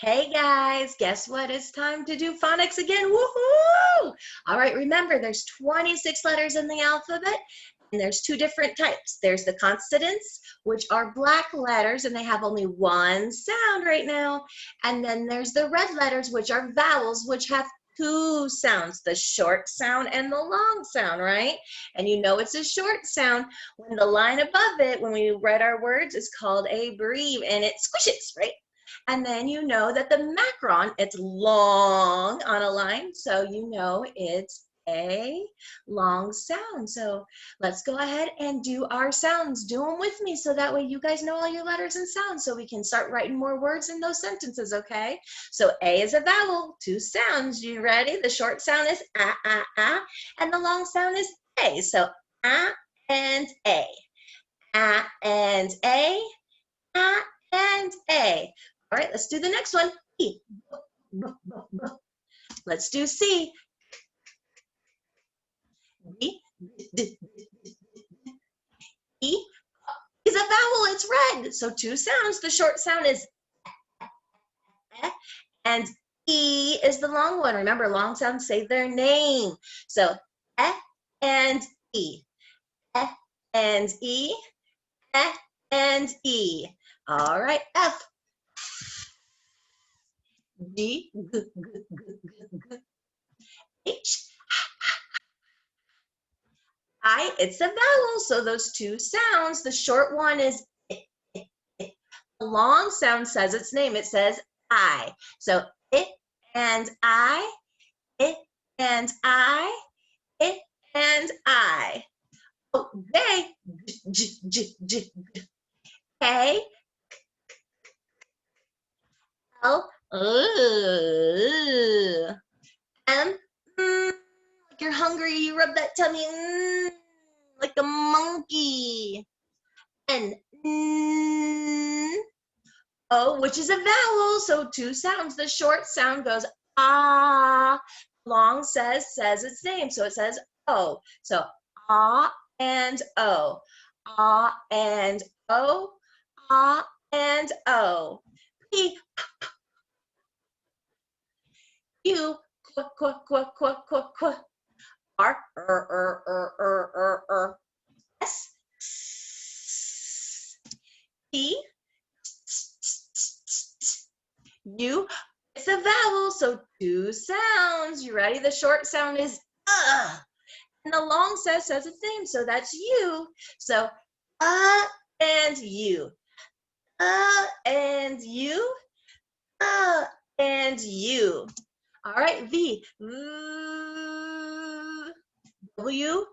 Hey guys, guess what? It's time to do phonics again. Woohoo! All right, remember there's 26 letters in the alphabet and there's two different types. There's the consonants, which are black letters and they have only one sound right now. And then there's the red letters, which are vowels, which have two sounds, the short sound and the long sound, right? And you know it's a short sound when the line above it, when we read our words, is called a breve and it squishes, right? And then you know that the macron, it's long on a line, so you know it's a long sound. So let's go ahead and do our sounds. Do them with me so that way you guys know all your letters and sounds so we can start writing more words in those sentences, okay? So A is a vowel, two sounds. You ready? The short sound is and the long sound is A. So and A. And A, and A. All right, let's do the next one. E. Let's do C. D. E is a vowel, it's red. So two sounds. The short sound is and E is the long one. Remember, long sounds say their name. So and E. And E. And E. All right, F. G. H. I, it's a vowel, so those two sounds, the short one is the long sound says its name. It says I. So it and I, it and I, it and I. Oh, J, K, L, M, like you're hungry, you rub that tummy, like a monkey. N, O, which is a vowel, so two sounds. The short sound goes ah. Long says its name, so it says O. So ah and O, ah and O, ah and O. P, Q, qu, R, S, T, U. It's a vowel, so two sounds. You ready? The short sound is and the long says its name, so that's you. So and you, and you, and you. All right, V, W,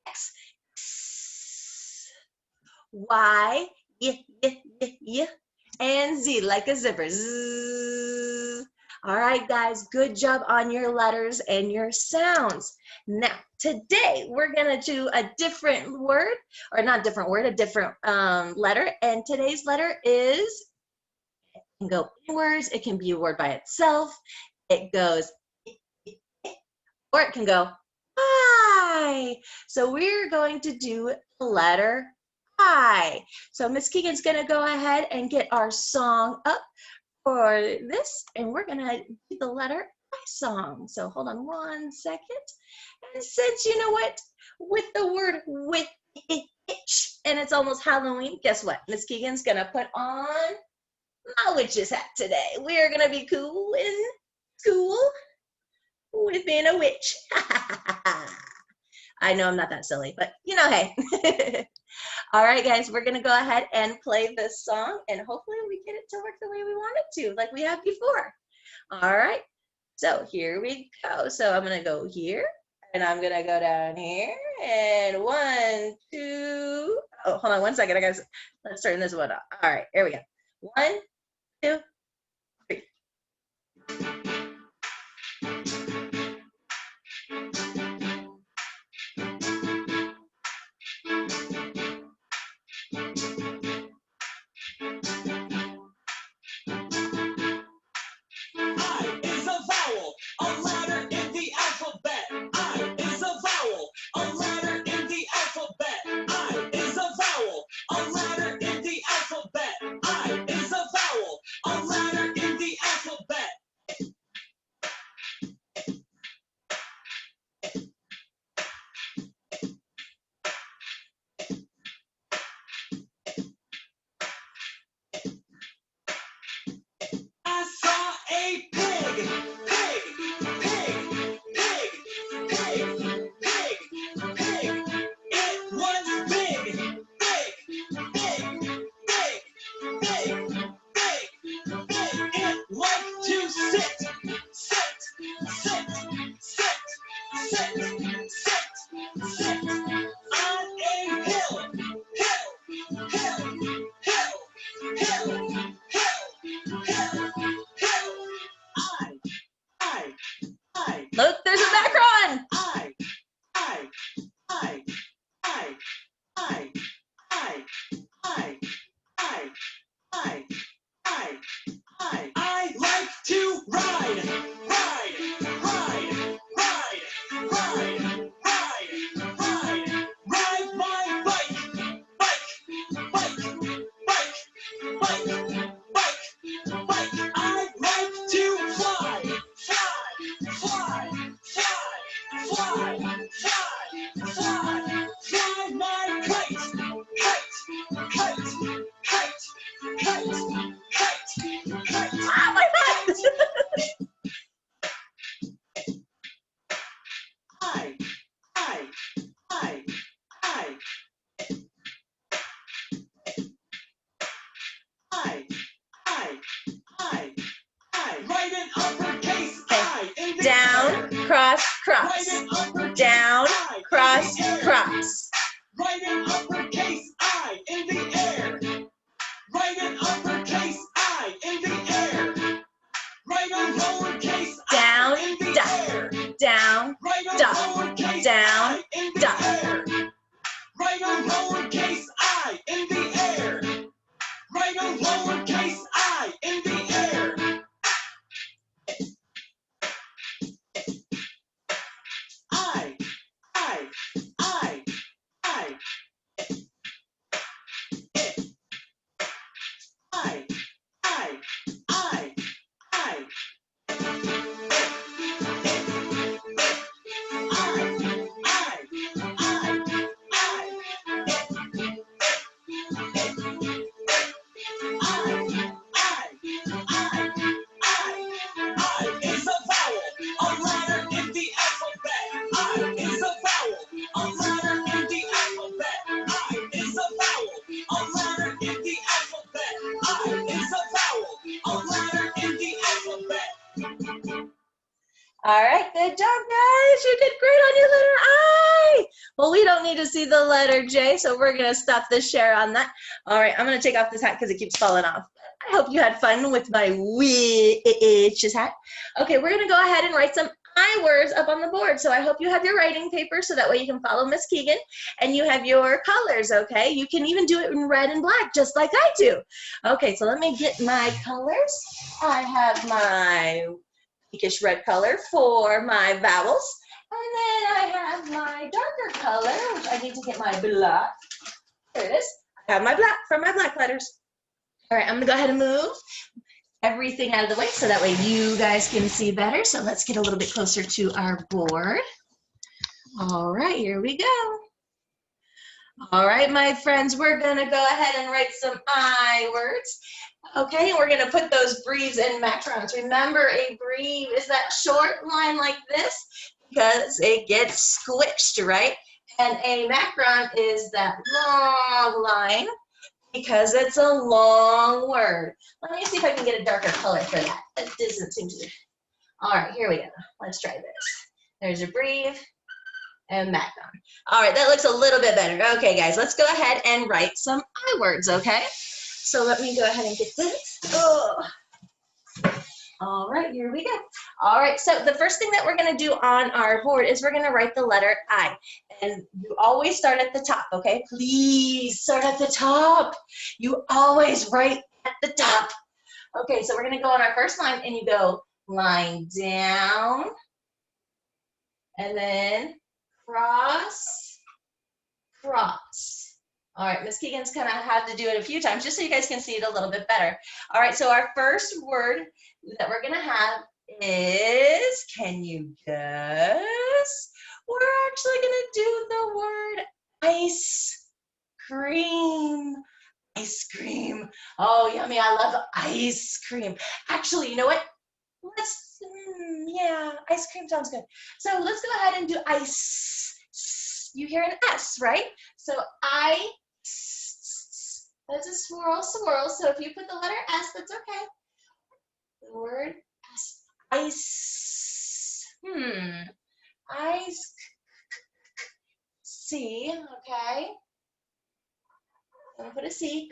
X, Y, and Z, like a zipper. Zzz. All right, guys, good job on your letters and your sounds. Now, today we're gonna do a different word, or not different word, a different letter. And today's letter is, it can go inwards, it can be a word by itself, it goes, or it can go, I. So we're going to do the letter I. So Miss Keegan's gonna go ahead and get our song up for this, and we're gonna do the letter I song. So hold on 1 second. And since you know what, with the word witch, and it's almost Halloween, guess what? Miss Keegan's gonna put on my witch's hat today. We're gonna be cool in school with being a witch. I know I'm not that silly, but you know, hey. All right, guys, we're gonna go ahead and play this song, and hopefully we get it to work the way we want it to, like we have before. All right, so here we go. So I'm gonna go here, and I'm gonna go down here, and 1, 2, oh, hold on 1 second, let's turn this one off. All right, here we go. 1, 2, 3. A letter in the alphabet. I I'd like to fly, fly my kite, kite. Oh my God! I. Write an uppercase I in the Down, cross, cross. Down, cross, cross. Write an uppercase I in the air. Write an uppercase I in the air. Write a lowercase Down, I in the duck. air. Down, Write a duck. lowercase Down, I in the duck. air. Write a lowercase I in the air. Write a lowercase I in the air. I. I is a vowel, a letter in the alphabet. I is a vowel, a letter in the alphabet. I is a vowel, a letter in the alphabet. I is a vowel, a letter in the alphabet. All right, good job, guys. You did great on your letter I. Well, we don't need to see the letter J, so we're going to stop the share on that. All right, I'm going to take off this hat because it keeps falling off. I hope you had fun with my witch's hat. Okay, we're going to go ahead and write some I words up on the board. So I hope you have your writing paper so that way you can follow Miss Keegan, and you have your colors, okay? You can even do it in red and black, just like I do. Okay, so let me get my colors. I have my pinkish red color for my vowels. And then I have my darker color, which I need to get my black. There it is. I have my black for my black letters. All right, I'm gonna go ahead and move everything out of the way so that way you guys can see better. So let's get a little bit closer to our board. All right, here we go. All right, my friends, we're gonna go ahead and write some I words. Okay, we're gonna put those breves and macrons. Remember, a breve is that short line like this because it gets squished, right? And a macron is that long line because it's a long word. Let me see if I can get a darker color for that. That doesn't seem to be. All right, here we go. Let's try this. There's a breve and macron. All right, that looks a little bit better. Okay, guys, let's go ahead and write some I words, okay? So let me go ahead and get this. Oh. All right, here we go. All right, so the first thing that we're going to do on our board is we're going to write the letter I. And you always start at the top, okay? Please start at the top. You always write at the top. Okay, so we're going to go on our first line, and you go line down, and then cross, cross. All right, Miss Keegan's kind of had to do it a few times just so you guys can see it a little bit better. All right, so our first word that we're gonna have is, can you guess? We're actually gonna do the word ice cream. Ice cream. Oh, yummy, I love ice cream. Actually, you know what? Let's, yeah, ice cream sounds good. So let's go ahead and do ice. You hear an S, right? So I, that's a swirl, swirl. So if you put the letter S, that's okay. The word S, ice. Ice. C, okay. I'm gonna put a C.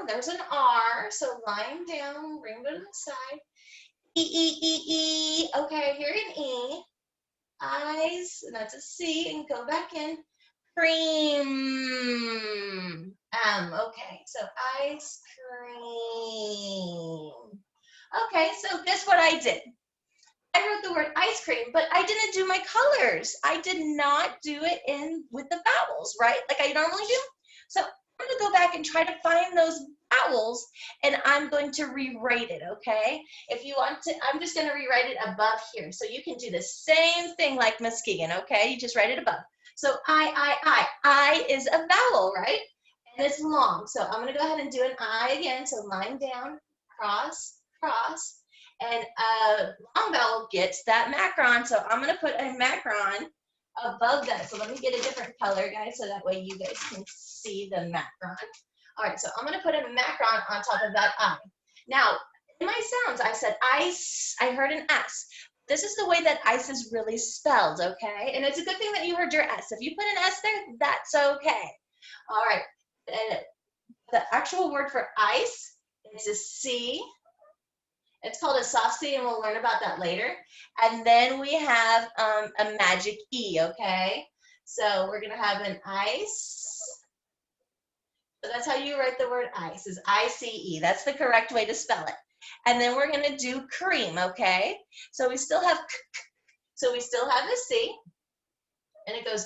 There's an R. So line down, rainbow to the side. E. Okay, here an E. Eyes, and that's a C, and go back in. Cream. Okay, so ice cream. Okay, so guess what I did? I wrote the word ice cream, but I didn't do my colors. I did not do it in with the vowels, right? Like I normally do. So I'm gonna to go back and try to find those vowels, and I'm going to rewrite it, okay? If you want to, I'm just going to rewrite it above here. So you can do the same thing like Miss Keegan, okay? You just write it above. So I is a vowel, right? And it's long. So I'm going to go ahead and do an I again. So line down, cross, cross. And a long vowel gets that macron. So I'm going to put a macron above that. So let me get a different color, guys, so that way you guys can see the macron. All right, so I'm going to put a macron on top of that I. Now, in my sounds, I said ice. I heard an S. This is the way that ice is really spelled, okay? And it's a good thing that you heard your S. If you put an S there, that's okay. All right, and the actual word for ice is a C. It's called a soft C, and we'll learn about that later. And then we have a magic E, okay? So we're going to have an ice. So that's how you write the word ice, is I-C-E. That's the correct way to spell it. And then we're going to do cream, okay? So we still have the C. And it goes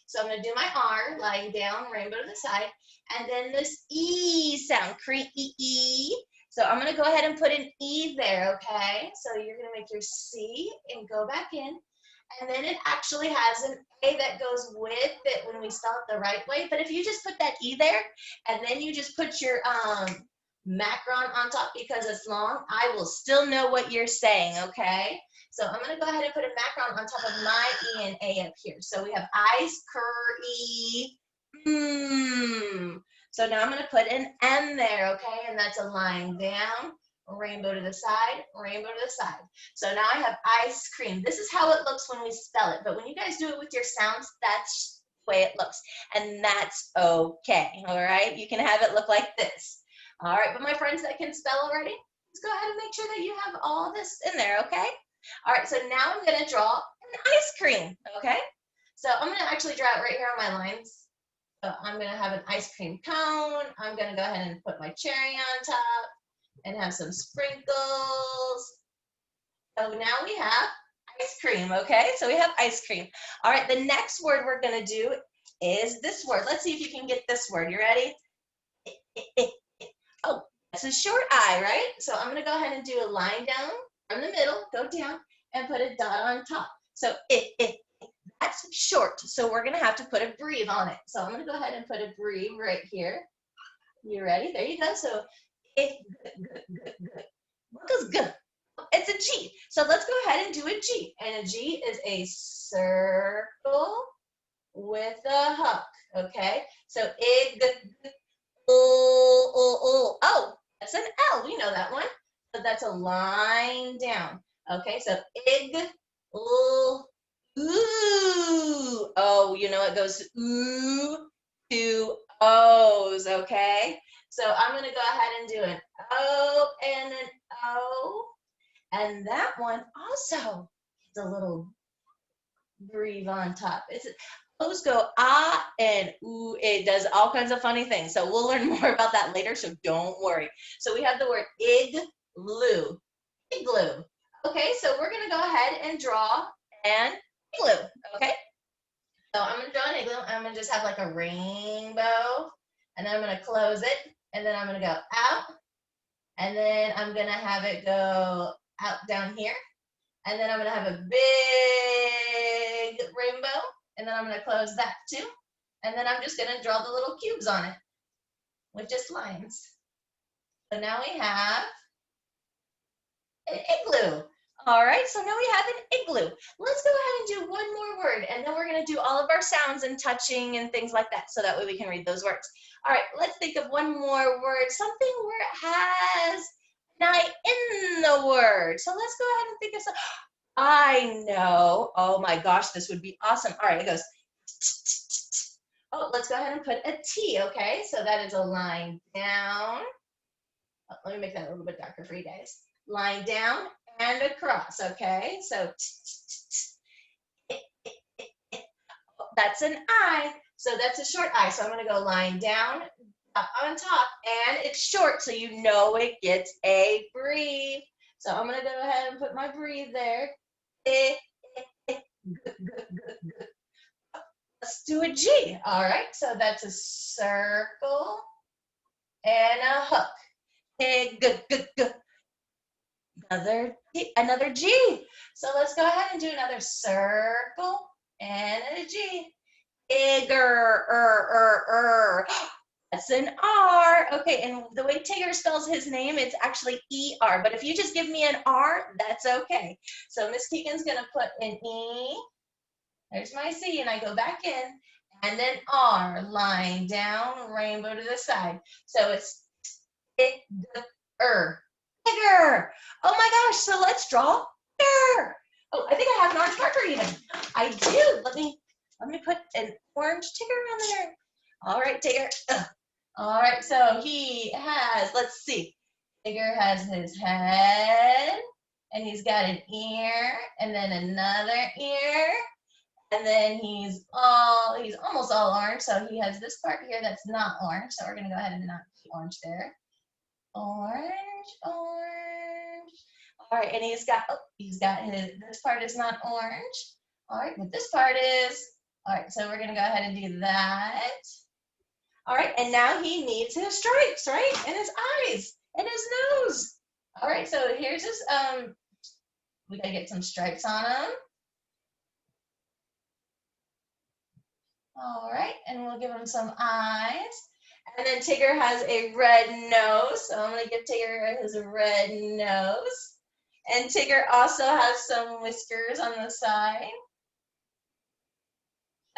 So I'm going to do my R, lying down, rainbow to the side. And then this E sound, cree-e-e. So I'm going to go ahead and put an E there, okay? So you're going to make your C and go back in. And then it actually has an A that goes with it when we spell it the right way. But if you just put that E there, and then you just put your macron on top because it's long, I will still know what you're saying, okay? So I'm going to go ahead and put a macron on top of my E and A up here. So we have ice, curry, So now I'm going to put an M there, okay? And that's a line down, rainbow to the side, rainbow to the side. So now I have ice cream. This is how it looks when we spell it. But when you guys do it with your sounds, that's the way it looks. And that's okay, all right? You can have it look like this. All right, but my friends that can spell already, let's go ahead and make sure that you have all this in there, okay? All right, so now I'm going to draw an ice cream, okay? So I'm going to actually draw it right here on my lines. So I'm going to have an ice cream cone. I'm going to go ahead and put my cherry on top and have some sprinkles. So now we have ice cream, okay? So we have ice cream. All right, the next word we're going to do is this word. Let's see if you can get this word. You ready? Oh, that's a short I, right? So I'm going to go ahead and do a line down from the middle, go down, and put a dot on top. So that's short. So we're going to have to put a breathe on it. So I'm going to go ahead and put a breathe right here. You ready? There you go. So what is good? It's a G. So let's go ahead and do a G. And a G is a circle with a hook. Okay? So oh, that's an L. We know that one. So that's a line down. Okay, so ooh. Oh, you know it goes ooh to O's, okay? So I'm going to go ahead and do an O and an O. And that one also gets a little breathe on top. O's go ah and ooh. It does all kinds of funny things. So we'll learn more about that later, so don't worry. So we have the word igloo. Igloo. Okay, so we're going to go ahead and draw an igloo, okay? So I'm going to draw an igloo. I'm going to just have like a rainbow, and then I'm going to close it, and then I'm going to go out, and then I'm going to have it go out down here, and then I'm going to have a big rainbow, and then I'm going to close that too, and then I'm just going to draw the little cubes on it with just lines. So now we have an igloo. All right, so now we have an igloo. Let's go ahead and do one more word, and then we're going to do all of our sounds and touching and things like that, so that way we can read those words. All right, let's think of one more word, something where it has an I in the word. So let's go ahead and think of some. I know. Oh my gosh, this would be awesome. All right, it goes. Oh, let's go ahead and put a T, okay? So that is a line down. Oh, let me make that a little bit darker for you guys. Line down and across, okay? So that's an I. So that's a short I. So I'm going to go line down, up on top, and it's short, so you know it gets a breathe. So I'm going to go ahead and put my breathe there. Let's do a G. All right, so that's a circle and a hook. G, g, g. Another G. So let's go ahead and do another circle and a G. Tigger, That's an R. Okay, and the way Tigger spells his name, it's actually E-R. But if you just give me an R, that's okay. So Miss Keegan's gonna put an E. There's my C, and I go back in, and then R, line down, rainbow to the side. So it's Tigger. Tigger. Oh my gosh, so let's draw Tigger. Oh, I think I have an orange marker even. I do. Let me put an orange Tigger on there. All right, Tigger. Ugh. All right, so he has, let's see. Tigger has his head, and he's got an ear, and then another ear, and then he's almost all orange, so he has this part here that's not orange, so we're gonna go ahead and not the orange there. Orange, orange. All right, and he's got this part is not orange. All right, but this part is. All right, so we're gonna go ahead and do that. All right, and now he needs his stripes, right? And his eyes and his nose. All right, so here's his, we gotta get some stripes on him. All right, and we'll give him some eyes. And then Tigger has a red nose, so I'm gonna give Tigger his red nose. And Tigger also has some whiskers on the side.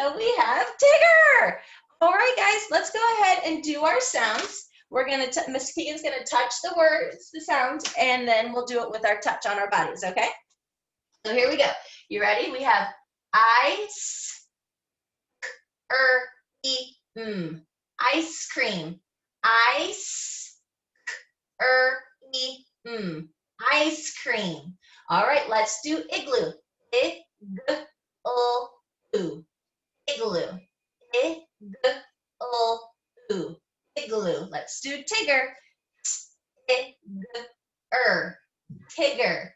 So we have Tigger. All right, guys, let's go ahead and do our sounds. We're gonna, Miss Keegan's gonna touch the words, the sounds, and then we'll do it with our touch on our bodies, okay? So here we go. You ready? We have ice, ice cream. Ice, ice cream. All right, let's do igloo. Igloo. Igloo. Igloo. Igloo. Let's do Tigger. Tigger.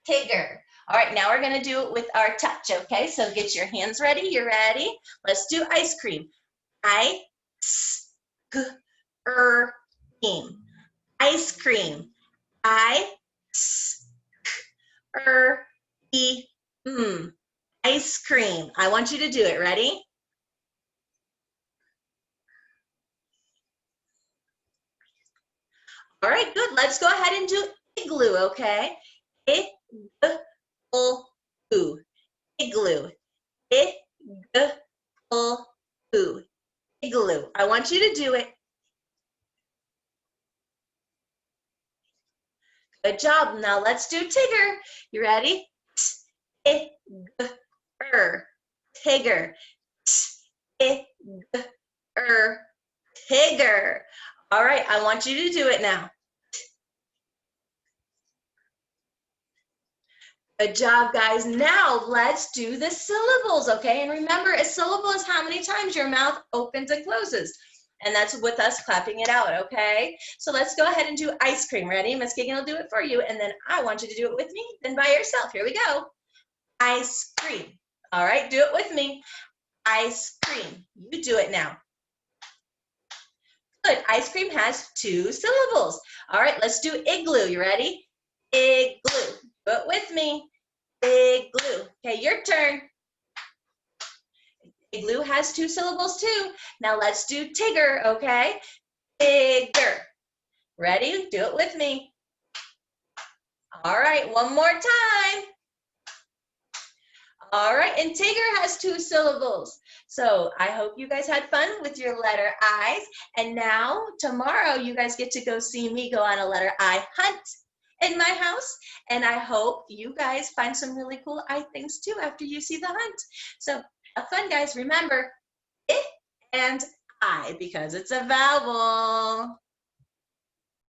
Tigger. All right, now we're gonna do it with our touch, okay? So get your hands ready, you ready? Let's do ice cream. Ice cream. Ice cream. Ice cream. I want you to do it, ready? All right, good. Let's go ahead and do igloo, okay? Igloo. Igloo. Igloo. Igloo. I want you to do it. Good job. Now let's do Tigger. You ready? Tigger. Tigger. All right, I want you to do it now. Good job, guys. Now let's do the syllables, okay? And remember, a syllable is how many times your mouth opens and closes. And that's with us clapping it out, okay? So let's go ahead and do ice cream. Ready? Miss Keegan will do it for you, and then I want you to do it with me, then by yourself. Here we go. Ice cream. All right, do it with me. Ice cream. You do it now. Good. Ice cream has 2 syllables. All right, let's do igloo. You ready? Igloo. Do it with me. Igloo. Okay, your turn. Igloo has 2 syllables too. Now let's do Tigger, okay? Tigger. Ready? Do it with me. All right, one more time. All right, and Tigger has 2 syllables. So I hope you guys had fun with your letter I's. And now, tomorrow, you guys get to go see me go on a letter I hunt in my house. And I hope you guys find some really cool I things too after you see the hunt. So have fun, guys. Remember, it and I, because it's a vowel.